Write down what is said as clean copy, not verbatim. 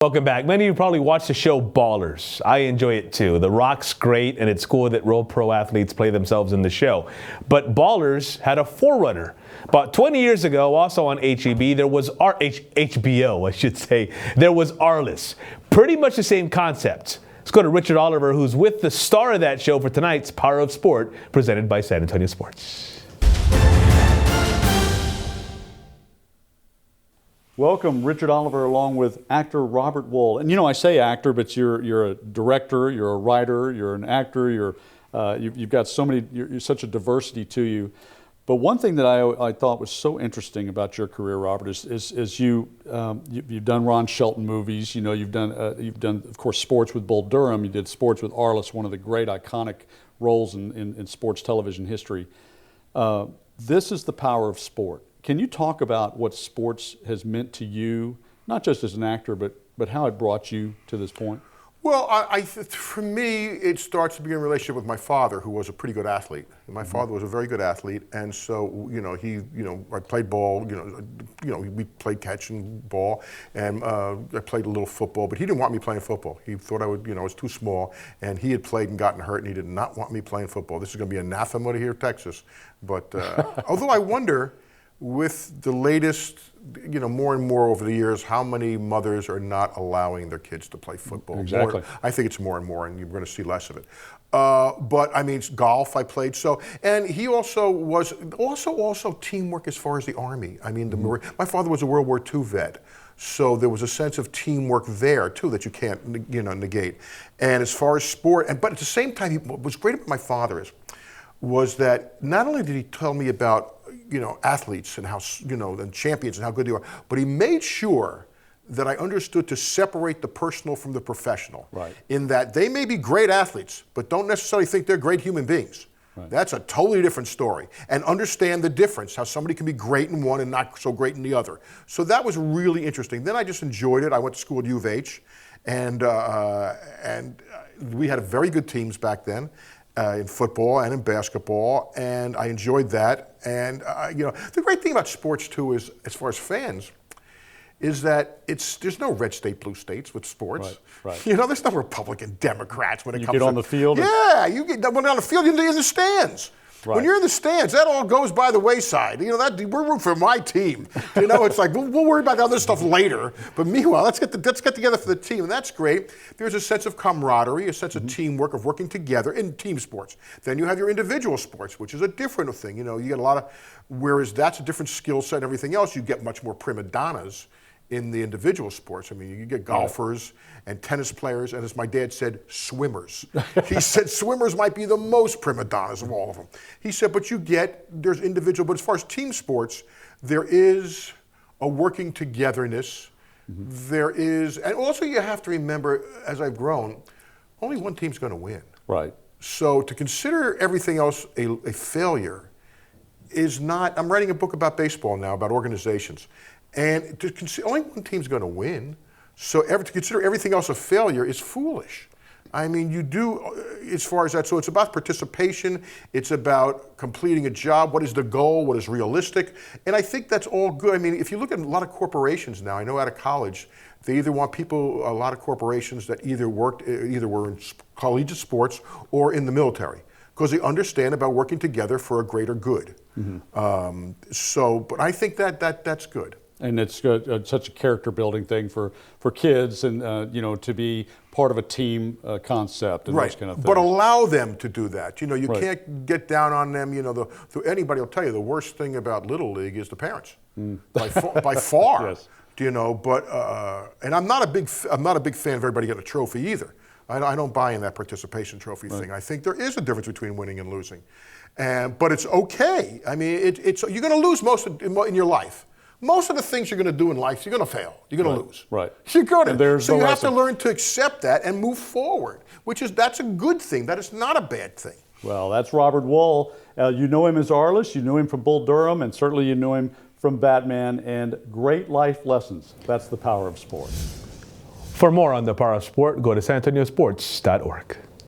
Welcome back. Many of you probably watched the show Ballers. I enjoy it too. The Rock's great, and it's cool that real pro athletes play themselves in the show. But Ballers had a forerunner. About 20 years ago, also on HEB, there was HBO, I should say. There was Arliss. Pretty much the same concept. Let's go to Richard Oliver, who's with the star of that show for tonight's Power of Sport, presented by San Antonio Sports. Welcome, Richard Oliver, along with actor Robert Wuhl. And you know, I say actor, but you're a director, you're a writer, you're an actor, you've got so many, you're such a diversity to you. But one thing that I thought was so interesting about your career, Robert, is you've done Ron Shelton movies. You know, you've done of course sports with Bull Durham. You did sports with Arliss, one of the great iconic roles in sports television history. This is the power of sport. Can you talk about what sports has meant to you, not just as an actor, but how it brought you to this point? Well, for me, it starts to be in a relationship with my father, who was a pretty good athlete. My father was a very good athlete, and so I played ball. We played catch and ball, and I played a little football. But he didn't want me playing football. He thought I was too small, and he had played and gotten hurt, and he did not want me playing football. This is going to be anathema to here, Texas. But although I wonder, with the latest, more and more over the years, how many mothers are not allowing their kids to play football? Exactly. I think it's more and more, and you're going to see less of it. But I mean, golf I played. So, and he also was also teamwork as far as the Army. I mean, my father was a World War II vet. So there was a sense of teamwork there too that you can't negate. And as far as sport, but at the same time, what was great about my father was that not only did he tell me about athletes and how and champions and how good they are, but he made sure that I understood to separate the personal from the professional. Right. In that they may be great athletes, but don't necessarily think they're great human beings. Right. That's a totally different story. And understand the difference, how somebody can be great in one and not so great in the other. So that was really interesting. Then I just enjoyed it. I went to school at U of H, and we had very good teams back then. In football and in basketball, and I enjoyed that. And the great thing about sports too is, as far as fans, is that there's no red state, blue states with sports. Right. There's no Republican, Democrats when it comes to. You get on the field. Yeah, you get on the field. You're in the stands. Right. When you're in the stands, that all goes by the wayside. We're rooting for my team. It's like we'll worry about the other stuff later. But meanwhile, let's get together for the team, and that's great. There's a sense of camaraderie, a sense of teamwork, of working together in team sports. Then you have your individual sports, which is a different thing. You get a lot of, whereas that's a different skill set and everything else. You get much more prima donnas in the individual sports. I mean, you get golfers and tennis players, and as my dad said, swimmers. He said swimmers might be the most prima donnas of all of them. He said, but there's individual, but as far as team sports, there is a working togetherness. There is, and also you have to remember, as I've grown, only one team's going to win. Right. So to consider everything else a failure is not, I'm writing a book about baseball now, about organizations. And only one team's going to win, so to consider everything else a failure is foolish. I mean, you do, as far as that, so it's about participation, it's about completing a job, what is the goal, what is realistic, and I think that's all good. I mean, if you look at a lot of corporations now, I know out of college, they either want people, a lot of corporations that either were in collegiate sports or in the military, because they understand about working together for a greater good. But I think that's good. And it's such a character building thing for kids, and to be part of a team concept and those kind of things. But allow them to do that. You can't get down on them. Anybody will tell you the worst thing about Little League is the parents, by far. Yes. But and I'm not a big fan of everybody getting a trophy either. I don't buy in that participation trophy thing. I think there is a difference between winning and losing, but it's okay. I mean, you're going to lose most in your life. Most of the things you're going to do in life, you're going to fail. You're going to lose. Right. You're going to. So you have to learn to accept that and move forward, that's a good thing. That is not a bad thing. Well, that's Robert Wuhl. You know him as Arliss. You knew him from Bull Durham, and certainly you know him from Batman, and great life lessons. That's the power of sport. For more on the Power of Sport, go to sanantoniosports.org.